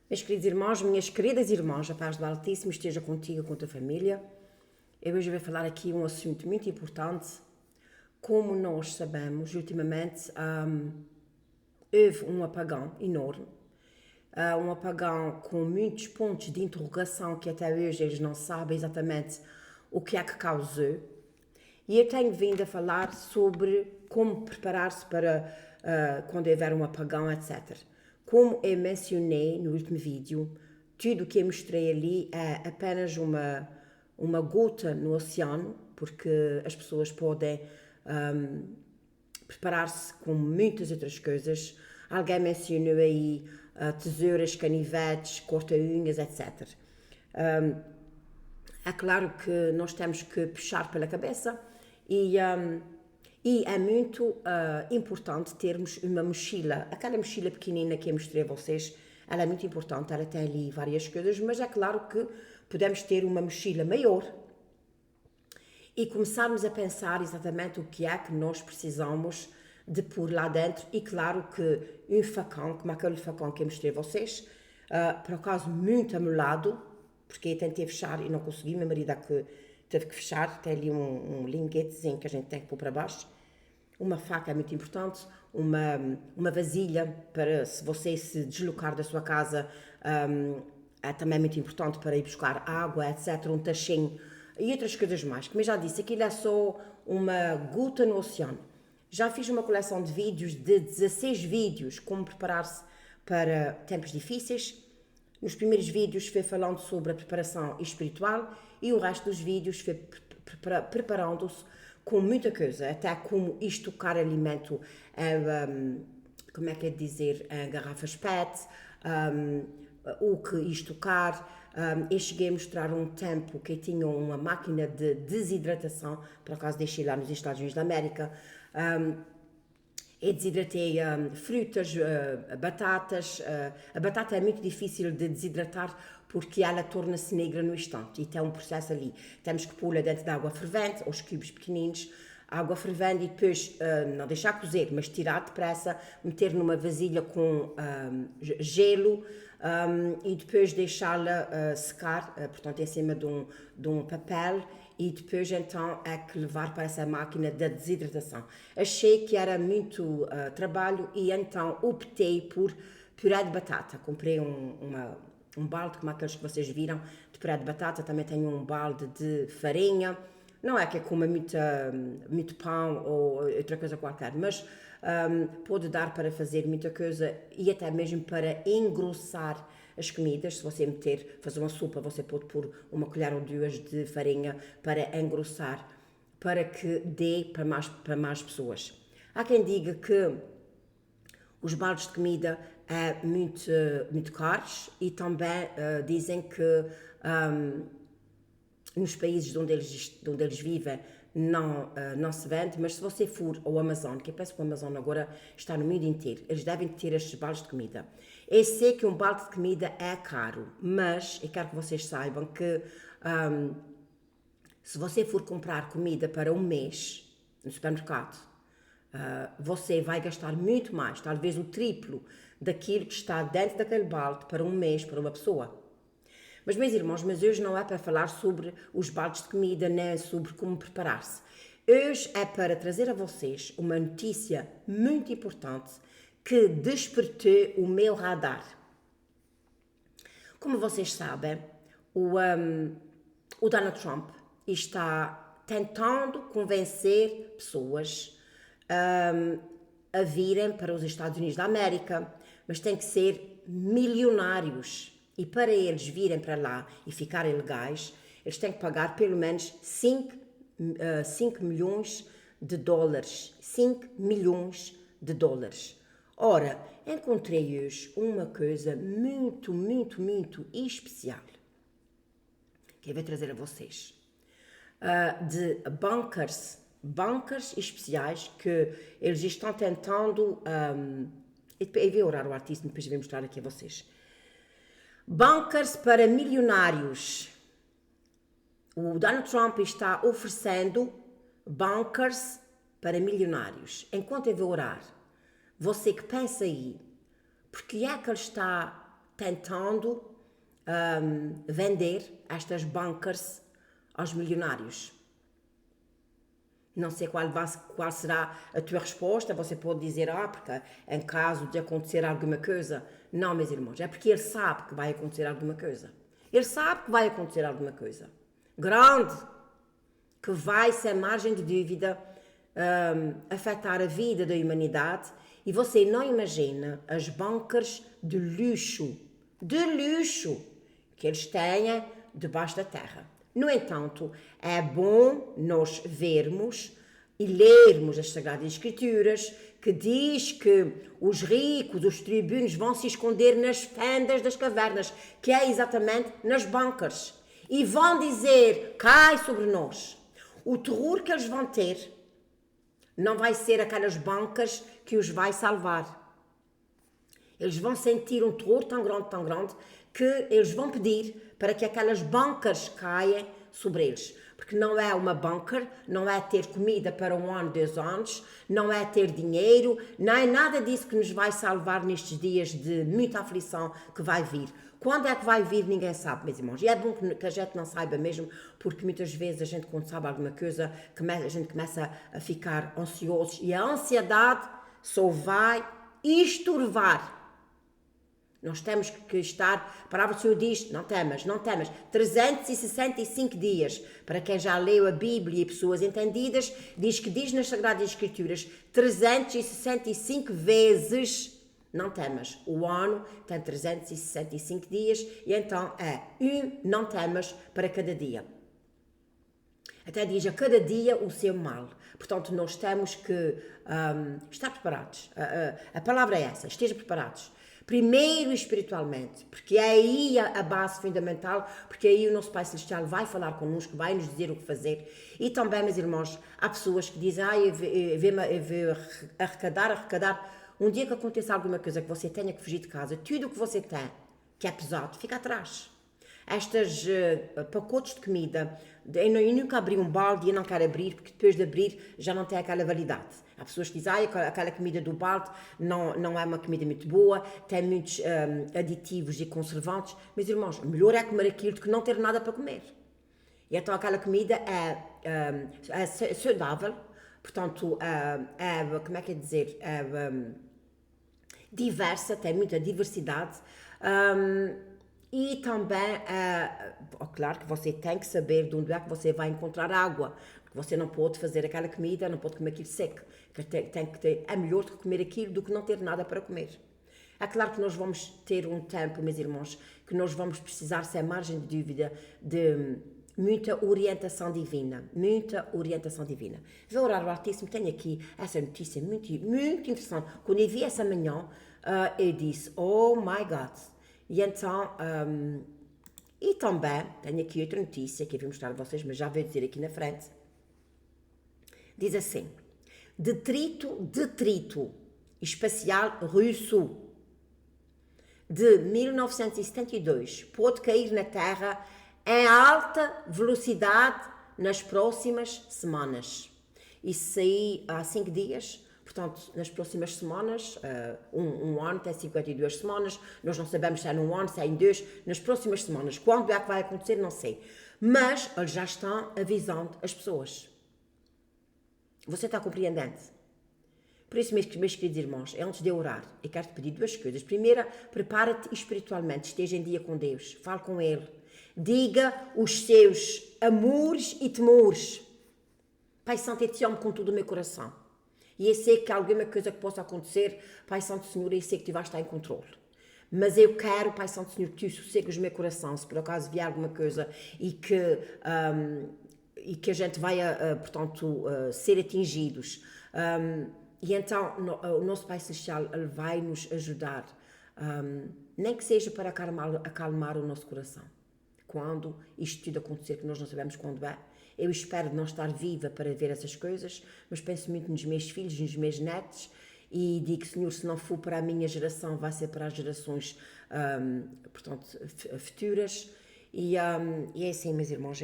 Meus queridos irmãos, minhas queridas irmãs, a paz do Altíssimo esteja contigo e com a tua família. Eu hoje vou falar aqui um assunto muito importante. Como nós sabemos, ultimamente houve um apagão enorme, um apagão com muitos pontos de interrogação que até hoje eles não sabem exatamente o que é que causou. E eu tenho vindo a falar sobre como preparar-se para quando houver um apagão, etc. Como eu mencionei no último vídeo, tudo o que eu mostrei ali é apenas uma gota no oceano, porque as pessoas podem preparar-se com muitas outras coisas. Alguém mencionou aí tesouras, canivetes, corta-unhas, etc. É claro que nós temos que puxar pela cabeça e é muito importante termos uma mochila, aquela mochila pequenina que eu mostrei a vocês, ela é muito importante, ela tem ali várias coisas, mas é claro que podemos ter uma mochila maior e começarmos a pensar exatamente o que é que nós precisamos de pôr lá dentro e claro que um facão, como aquele facão que eu mostrei a vocês, por acaso muito amolado, porque eu tentei fechar e não consegui, meu marido é que teve que fechar, tem ali um linguetezinho que a gente tem que pôr para baixo. Uma faca é muito importante, uma vasilha para se você se deslocar da sua casa, é também muito importante para ir buscar água, etc. Um tachinho e outras coisas mais. Como eu já disse, aquilo é só uma gota no oceano. Já fiz uma coleção de vídeos, de 16 vídeos, como preparar-se para tempos difíceis. Nos primeiros vídeos foi falando sobre a preparação espiritual e o resto dos vídeos foi preparando-se com muita coisa, até como estocar alimento, como é que é dizer, garrafas PET, o que estocar. Eu cheguei a mostrar um tempo que eu tinha uma máquina de desidratação, por acaso deixei lá nos Estados Unidos da América. Eu desidratei frutas, batatas. A batata é muito difícil de desidratar porque ela torna-se negra no instante e tem um processo ali. Temos que pô-la dentro de água fervente, aos cubos pequeninos, água fervente e depois não deixar cozer, mas tirar depressa, meter numa vasilha com gelo e depois deixá-la secar, portanto em cima de um papel e depois então é que levar para essa máquina da desidratação. Achei que era muito trabalho e então optei por puré de batata. Comprei um balde como aqueles que vocês viram de puré de batata, também tenho um balde de farinha. Não é que eu coma muito pão ou outra coisa qualquer, mas pode dar para fazer muita coisa e até mesmo para engrossar as comidas. Se você fazer uma sopa, você pode pôr uma colher ou duas de farinha para engrossar, para que dê para mais pessoas. Há quem diga que os baldes de comida é muito caros e também dizem que nos países onde eles vivem não se vende, mas se você for ao Amazon, que eu penso que o Amazon agora está no mundo inteiro, eles devem ter estes baldes de comida. Eu sei que um balde de comida é caro, mas eu quero que vocês saibam que se você for comprar comida para um mês no supermercado, você vai gastar muito mais, talvez o triplo daquilo que está dentro daquele balde para um mês para uma pessoa. Mas, meus irmãos, hoje não é para falar sobre os baldes de comida, nem sobre como preparar-se. Hoje é para trazer a vocês uma notícia muito importante que despertou o meu radar. Como vocês sabem, o Donald Trump está tentando convencer pessoas a virem para os Estados Unidos da América, mas tem que ser milionários. E para eles virem para lá e ficarem legais, eles têm que pagar pelo menos 5 milhões de dólares. 5 milhões de dólares. Ora, encontrei hoje uma coisa muito, muito, muito especial que eu vou trazer a vocês. De bunkers especiais que eles estão tentando... eu vou orar o artista, depois eu vou mostrar aqui a vocês. Bunkers para milionários. O Donald Trump está oferecendo bunkers para milionários. Enquanto eu vou orar, você que pensa aí, porque é que ele está tentando vender estas bunkers aos milionários. Não sei qual será a tua resposta. Você pode dizer, porque em caso de acontecer alguma coisa. Não, meus irmãos, é porque ele sabe que vai acontecer alguma coisa. Ele sabe que vai acontecer alguma coisa grande, que vai, sem margem de dúvida, afetar a vida da humanidade. E você não imagina as bunkers de luxo que eles têm debaixo da terra. No entanto, é bom nós vermos e lermos as Sagradas Escrituras, que diz que os ricos, os tribunos, vão se esconder nas fendas das cavernas, que é exatamente nas bunkers, e vão dizer, cai sobre nós. O terror que eles vão ter não vai ser aquelas bunkers que os vai salvar. Eles vão sentir um terror tão grande, que eles vão pedir para que aquelas bunkers caiam sobre eles. Porque não é uma bunker, não é ter comida para 1 ano, 2 anos, não é ter dinheiro, não é nada disso que nos vai salvar nestes dias de muita aflição que vai vir. Quando é que vai vir, ninguém sabe, meus irmãos. E é bom que a gente não saiba mesmo, porque muitas vezes a gente, quando sabe alguma coisa, a gente começa a ficar ansiosos, e a ansiedade só vai estorvar. Nós temos que estar, a palavra do Senhor diz, não temas, 365 dias, para quem já leu a Bíblia e pessoas entendidas, diz nas Sagradas Escrituras, 365 vezes, não temas. O ano tem 365 dias, e então não temas para cada dia. Até diz, a cada dia o seu mal. Portanto, nós temos que estar preparados. A palavra é essa, esteja preparados. Primeiro espiritualmente, porque é aí a base fundamental, porque aí o nosso Pai Celestial vai falar connosco, vai nos dizer o que fazer. E também, meus irmãos, há pessoas que dizem, eu vou arrecadar. Um dia que aconteça alguma coisa que você tenha que fugir de casa, tudo o que você tem, que é pesado, fica atrás. Estas pacotes de comida, eu nunca abri um balde e eu não quero abrir, porque depois de abrir já não tem aquela validade. Há pessoas que dizem, aquela comida do balde não é uma comida muito boa, tem muitos aditivos e conservantes. Meus irmãos, melhor é comer aquilo do que não ter nada para comer. E então aquela comida é saudável, portanto, como é que é dizer, diversa, tem muita diversidade. E também, claro que você tem que saber de onde é que você vai encontrar água. Porque você não pode fazer aquela comida, não pode comer aquilo seco. É melhor comer aquilo do que não ter nada para comer. É claro que nós vamos ter um tempo, meus irmãos, que nós vamos precisar, sem margem de dúvida, de muita orientação divina. Muita orientação divina. Vou orar ao Altíssimo, tenho aqui essa notícia muito, muito interessante. Quando eu vi essa manhã, eu disse, oh my God. E então, e também, tenho aqui outra notícia que eu vou mostrar a vocês, mas já vou dizer aqui na frente. Diz assim, detrito espacial russo de 1972 pode cair na Terra em alta velocidade nas próximas semanas. Isso aí há 5 dias. Portanto, nas próximas semanas, um ano tem 52 semanas, nós não sabemos se é num ano, se é em 2, nas próximas semanas. Quando é que vai acontecer, não sei. Mas eles já estão avisando as pessoas. Você está compreendendo? Por isso, meus queridos irmãos, antes de orar, eu quero te pedir 2 coisas. Primeira, prepara-te espiritualmente, esteja em dia com Deus, fale com Ele. Diga os seus amores e temores. Pai Santo, eu te amo com todo o meu coração. E eu sei que alguma coisa que possa acontecer, Pai Santo Senhor, eu sei que tu vais estar em controle. Mas eu quero, Pai Santo Senhor, que tu sossegues o meu coração, se por acaso vier alguma coisa e que a gente vai, portanto, ser atingidos. E então, o nosso Pai Celestial, Ele vai nos ajudar, nem que seja para acalmar o nosso coração. Quando isto tudo acontecer, que nós não sabemos quando é, eu espero não estar viva para ver essas coisas, mas penso muito nos meus filhos, nos meus netos, e digo, Senhor, se não for para a minha geração, vai ser para as gerações, portanto, futuras. E é assim, meus irmãos,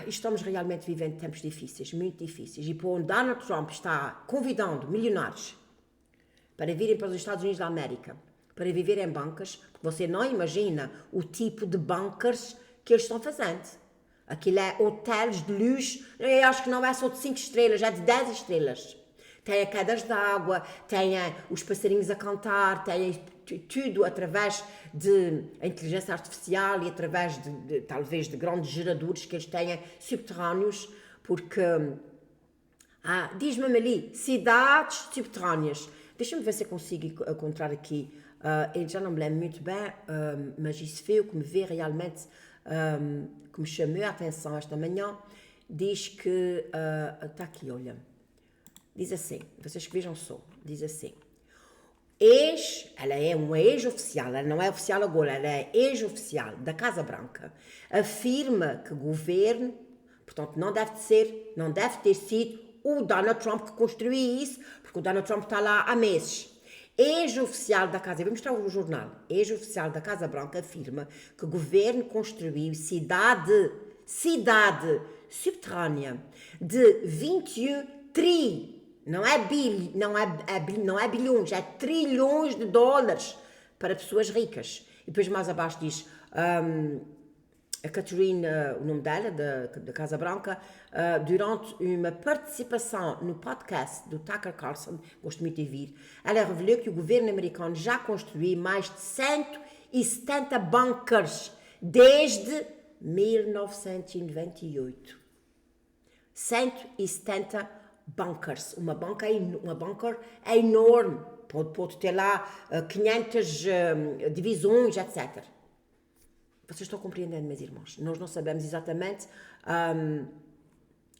estamos realmente vivendo tempos difíceis, muito difíceis. E por onde Donald Trump está convidando milionários para virem para os Estados Unidos da América, para viver em bunkers, porque você não imagina o tipo de bunkers que eles estão fazendo. Aquilo é hotéis de luxo, eu acho que não é só de 5 estrelas, é de 10 estrelas. Tem quedas de água, tem os passarinhos a cantar, tem tudo através de inteligência artificial e através talvez de grandes geradores que eles têm subterrâneos, porque diz-me ali, cidades subterrâneas. Deixa-me ver se eu consigo encontrar aqui. Eu já não me lembro muito bem, mas isso foi o que me vê realmente, que me chamou a atenção esta manhã. Diz que, está aqui, olha, diz assim, vocês que vejam só, diz assim, ela é uma ex-oficial, ela não é oficial agora, ela é ex-oficial da Casa Branca, afirma que o governo, portanto, não deve ter sido o Donald Trump que construiu isso, porque o Donald Trump está lá há meses. Ex-oficial da Casa, eu vou mostrar o jornal, ex-oficial da Casa Branca afirma que o governo construiu cidade subterrânea de 21 não é bilhões, é trilhões de dólares para pessoas ricas. E depois mais abaixo diz, a Catherine, o nome dela, da Casa Branca, durante uma participação no podcast do Tucker Carlson, gosto muito de ouvir, ela revelou que o governo americano já construiu mais de 170 bunkers desde 1998. 170 bunkers. Uma bunker é enorme. Pode ter lá 500 divisões, etc. Vocês estão compreendendo, meus irmãos? Nós não sabemos exatamente.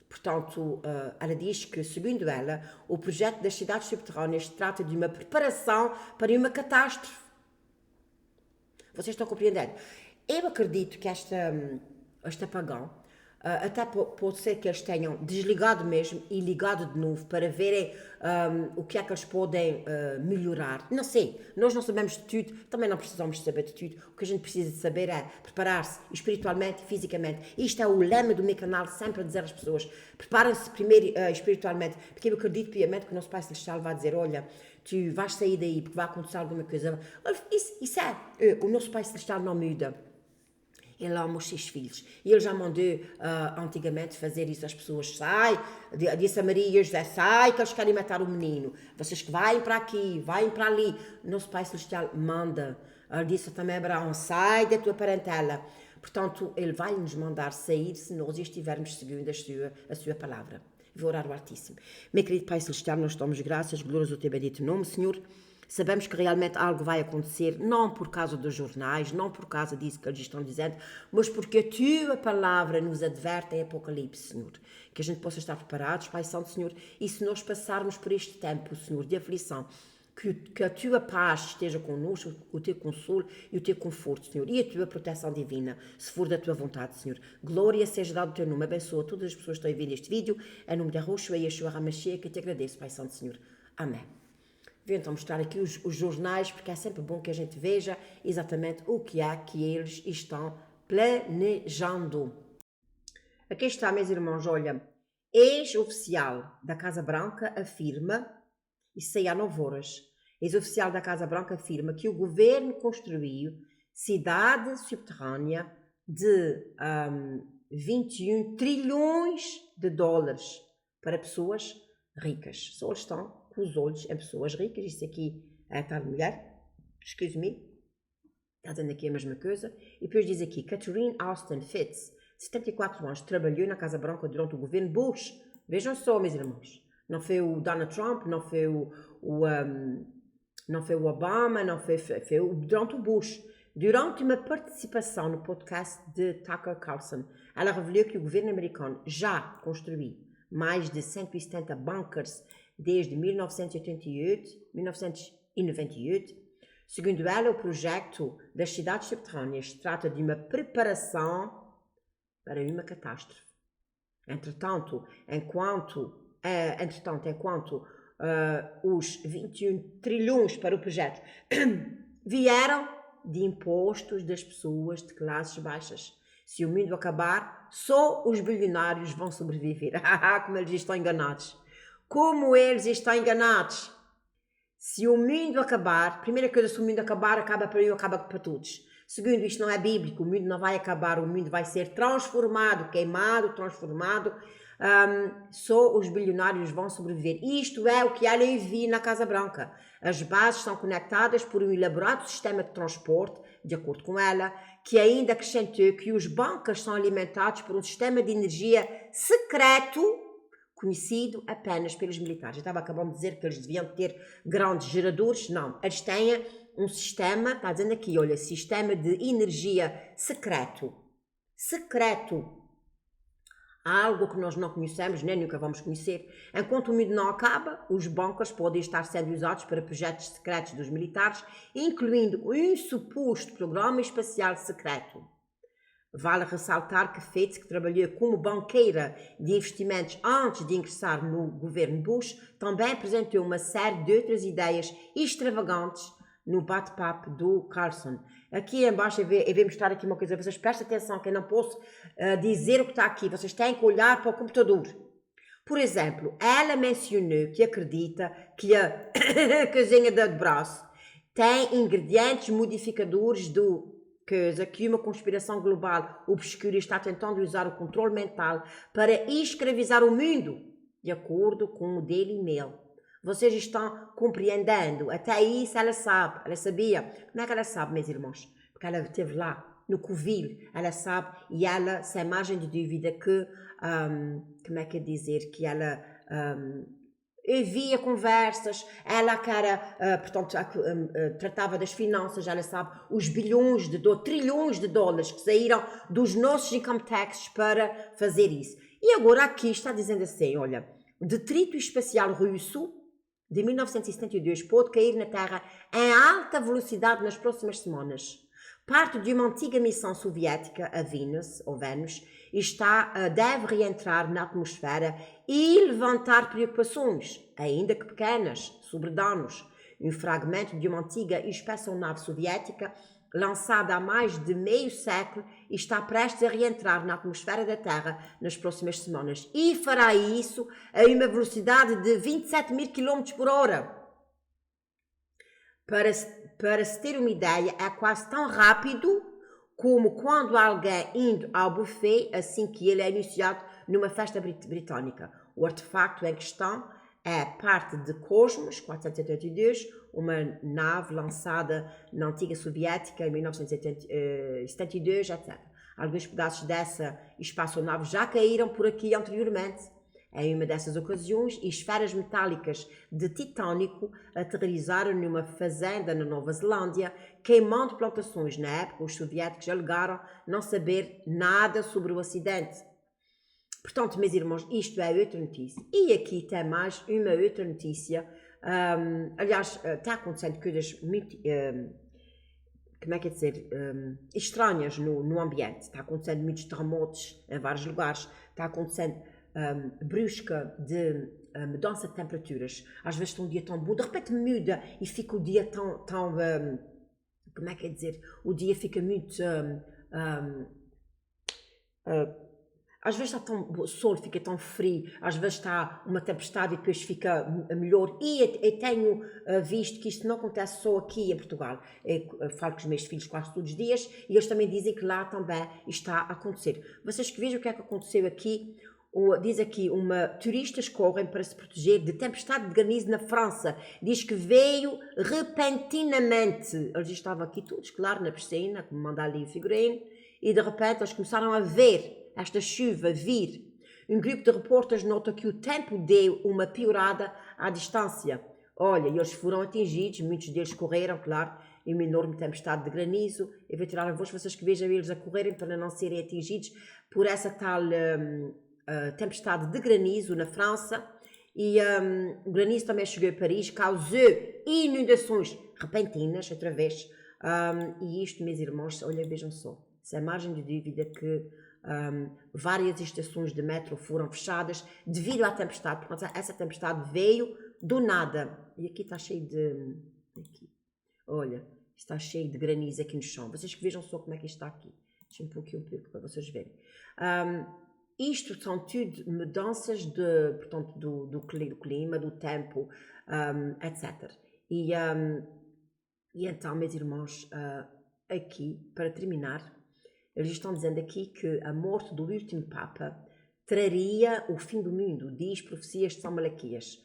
Portanto, ela diz que, segundo ela, o projeto das cidades subterrâneas trata de uma preparação para uma catástrofe. Vocês estão compreendendo? Eu acredito que este apagão, até pode ser que eles tenham desligado mesmo e ligado de novo para verem o que é que eles podem melhorar. Não sei, nós não sabemos de tudo, também não precisamos saber de tudo. O que a gente precisa de saber é preparar-se espiritualmente e fisicamente. Isto é o lema do meu canal, sempre a dizer às pessoas, preparem-se primeiro espiritualmente, porque eu acredito piamente que o nosso Pai Celestial vai dizer, olha, tu vais sair daí porque vai acontecer alguma coisa. Isso é, o nosso Pai Celestial não muda. Ele ama os seus filhos. E ele já mandou antigamente fazer isso às pessoas. Sai, disse a Maria e a José, sai que eles querem matar o menino. Vocês que vão para aqui, vão para ali. Nosso Pai Celestial manda. Ele disse também a Abraão, sai da tua parentela. Portanto, ele vai nos mandar sair se nós estivermos seguindo a sua palavra. Vou orar ao Altíssimo. Meu querido Pai Celestial, nós damos graças, glórias ao teu bendito nome, Senhor. Sabemos que realmente algo vai acontecer, não por causa dos jornais, não por causa disso que eles estão dizendo, mas porque a tua palavra nos adverte em Apocalipse, Senhor. Que a gente possa estar preparados, Pai Santo, Senhor, e se nós passarmos por este tempo, Senhor, de aflição, que a tua paz esteja connosco, o teu consolo e o teu conforto, Senhor, e a tua proteção divina, se for da tua vontade, Senhor. Glória seja dada ao teu nome, abençoa todas as pessoas que estão a ver este vídeo, em nome de Yahushua e Yeshua HaMashiach, que te agradeço, Pai Santo, Senhor. Amém. Vou então mostrar aqui os jornais, porque é sempre bom que a gente veja exatamente o que é que eles estão planejando. Aqui está, meus irmãos, olha, ex-oficial da Casa Branca afirma, isso aí há 9 horas, ex-oficial da Casa Branca afirma que o governo construiu cidade subterrânea de 21 trilhões de dólares para pessoas ricas. Só eles estão com os olhos em pessoas ricas. Isso aqui é a tal mulher, excuse-me, está dizendo aqui a mesma coisa. E depois diz aqui, Catherine Austin Fitts, de 74 anos, trabalhou na Casa Branca durante o governo Bush. Vejam só, meus irmãos, não foi o Donald Trump, não foi o Obama, não foi durante o Bush. Durante uma participação no podcast de Tucker Carlson, ela revelou que o governo americano já construiu mais de 170 bunkers desde 1998. Segundo ela, o projeto das cidades subterrâneas trata de uma preparação para uma catástrofe. Entretanto, enquanto os 21 trilhões para o projeto vieram de impostos das pessoas de classes baixas. Se o mundo acabar, só os bilionários vão sobreviver. Como eles estão enganados. Como eles estão enganados. Se o mundo acabar, primeira coisa, se o mundo acabar, acaba para eu, acaba para todos. Segundo, isto não é bíblico, o mundo não vai acabar, o mundo vai ser transformado, queimado, transformado. Só os bilionários vão sobreviver. Isto é o que ela viu na Casa Branca. As bases são conectadas por um elaborado sistema de transporte, de acordo com ela, que ainda acrescentou que os bunkers são alimentados por um sistema de energia secreto, conhecido apenas pelos militares. Eu estava acabando de dizer que eles deviam ter grandes geradores. Não, eles têm um sistema, está dizendo aqui, olha, sistema de energia secreto. Secreto. Algo que nós não conhecemos, nem nunca vamos conhecer. Enquanto o mundo não acaba, os bunkers podem estar sendo usados para projetos secretos dos militares, incluindo um suposto programa espacial secreto. Vale ressaltar que Fitz, que trabalhou como banqueira de investimentos antes de ingressar no governo Bush, também apresentou uma série de outras ideias extravagantes no bate-papo do Carlson. Aqui embaixo eu vou mostrar aqui uma coisa, vocês prestem atenção que eu não posso dizer o que está aqui, vocês têm que olhar para o computador. Por exemplo, ela mencionou que acredita que a cozinha de braço tem ingredientes modificadores do coisa que uma conspiração global obscura está tentando usar o controle mental para escravizar o mundo, de acordo com o Daily Mail. Vocês estão compreendendo? Até isso ela sabe, ela sabia. Como é que ela sabe, meus irmãos? Porque ela esteve lá, no Covil, ela sabe e ela, sem margem de dúvida, que, como é que é dizer, que ela havia conversas, ela que era, portanto, tratava das finanças, ela sabe os bilhões trilhões de dólares que saíram dos nossos income taxes para fazer isso. E agora aqui está dizendo assim, olha, o detrito espacial russo de 1972 pode cair na Terra em alta velocidade nas próximas semanas. Parte de uma antiga missão soviética, a Venus, ou Vênus, deve reentrar na atmosfera e levantar preocupações, ainda que pequenas, sobre danos. Um fragmento de uma antiga espaçonave soviética, lançada há mais de meio século, está prestes a reentrar na atmosfera da Terra nas próximas semanas. E fará isso a uma velocidade de 27 mil km por hora. Para se ter uma ideia, é quase tão rápido como quando alguém indo ao buffet assim que ele é iniciado numa festa britânica. O artefacto em questão é parte de Cosmos 482, uma nave lançada na antiga soviética em 1972, etc. Alguns pedaços dessa espaçonave já caíram por aqui anteriormente. Em uma dessas ocasiões, esferas metálicas de titânico aterrizaram numa fazenda na Nova Zelândia, queimando plantações. Na época, os soviéticos alegaram não saber nada sobre o acidente. Portanto, meus irmãos, isto é outra notícia. E aqui tem mais uma outra notícia. Aliás, está acontecendo coisas muito, como é que é dizer, estranhas no ambiente. Está acontecendo muitos terremotos em vários lugares. Está acontecendo brusca de mudança de temperaturas. Às vezes está um dia tão bom, de repente muda e fica o dia tão como é que é dizer? O dia fica muito às vezes está o sol fica tão frio, às vezes está uma tempestade e depois fica melhor. E eu tenho visto que isto não acontece só aqui em Portugal. Eu falo com os meus filhos quase todos os dias e eles também dizem que lá também está a acontecer. Vocês que vejam o que é que aconteceu aqui. Diz aqui, turistas correm para se proteger de tempestade de granizo na França. Diz que veio repentinamente. Eles estavam aqui todos, claro, na piscina, como manda ali o figurino, e de repente eles começaram a ver esta chuva vir. Um grupo de repórteres nota que o tempo deu uma piorada à distância. Olha, eles foram atingidos, muitos deles correram, claro, em uma enorme tempestade de granizo. Eu vou tirar a voz, vocês que vejam eles a correrem para não serem atingidos por essa tal tempestade de granizo na França. E o granizo também chegou a Paris, causou inundações repentinas, outra vez. E isto, meus irmãos, olha, vejam só, sem margem de dúvida que várias estações de metro foram fechadas devido à tempestade. Portanto, essa tempestade veio do nada. E aqui está cheio de... Aqui. Olha, está cheio de granizo aqui no chão. Vocês que vejam só como é que isto está aqui. Deixa um pouquinho para vocês verem. Isto são tudo mudanças portanto, do clima, do tempo, etc. E, um, e então, meus irmãos, aqui, para terminar, eles estão dizendo aqui que a morte do último Papa traria o fim do mundo, diz profecias de São Malaquias.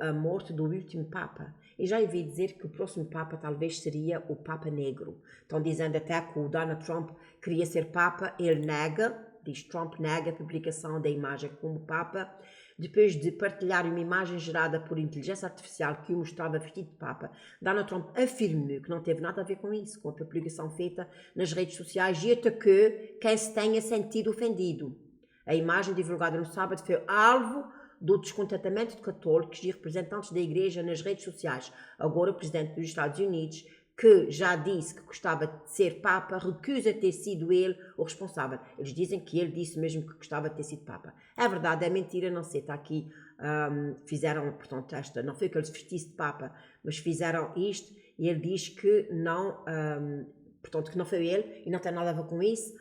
A morte do último Papa. E já ouvi dizer que o próximo Papa talvez seria o Papa Negro. Estão dizendo até que o Donald Trump queria ser Papa, ele nega, diz Trump nega a publicação da imagem como Papa, depois de partilhar uma imagem gerada por inteligência artificial que o mostrava vestido de Papa. Donald Trump afirmou que não teve nada a ver com isso, com a publicação feita nas redes sociais e atacou quem se tenha sentido ofendido. A imagem divulgada no sábado foi alvo do descontentamento de católicos e representantes da Igreja nas redes sociais. Agora, o presidente dos Estados Unidos, que já disse que gostava de ser Papa, recusa ter sido ele o responsável. Eles dizem que ele disse mesmo que gostava de ter sido Papa. É verdade, é mentira, não sei, está aqui, fizeram, portanto, não foi que ele se vestisse de Papa, mas fizeram isto e ele diz que não, portanto, que não foi ele e não tem nada a ver com isso.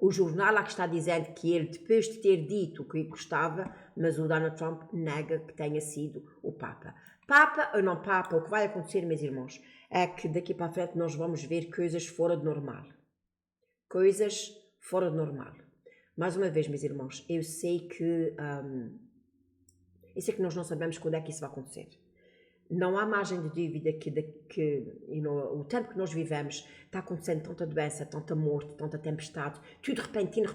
O jornal lá que está dizendo que ele, depois de ter dito que gostava, mas o Donald Trump nega que tenha sido o Papa. Papa ou não Papa, o que vai acontecer, meus irmãos, é que daqui para a frente nós vamos ver coisas fora de normal. Coisas fora de normal. Mais uma vez, meus irmãos, eu sei que nós não sabemos quando é que isso vai acontecer. Não há margem de dúvida que o tempo que nós vivemos está acontecendo tanta doença, tanta morte, tanta tempestade, tudo repentino.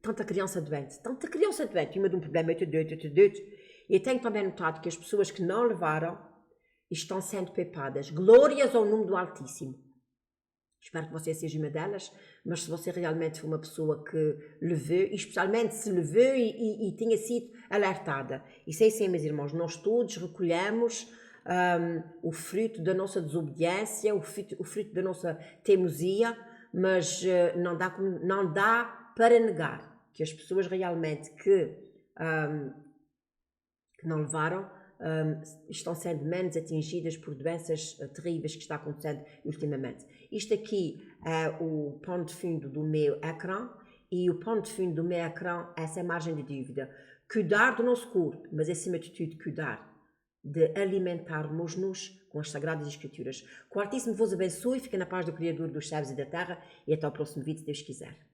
Tanta criança doente, uma de um problema, e eu tenho também notado que as pessoas que não levaram estão sendo poupadas. Glórias ao nome do Altíssimo. Espero que você seja uma delas, mas se você realmente for uma pessoa que levou, e especialmente se levou e tinha sido alertada. E sei sim, meus irmãos, nós todos recolhemos o fruto da nossa desobediência, o fruto da nossa teimosia, mas não dá para negar que as pessoas realmente que não levaram estão sendo menos atingidas por doenças terríveis que está acontecendo ultimamente. Isto aqui é o pano de fundo do meu ecrã e o pano de fundo do meu ecrã é essa margem de dúvida. Cuidar do nosso corpo, mas acima de tudo cuidar de alimentarmos-nos com as Sagradas Escrituras. Que o Altíssimo vos abençoe, fiquem na paz do Criador dos céus e da terra e até ao próximo vídeo, se Deus quiser.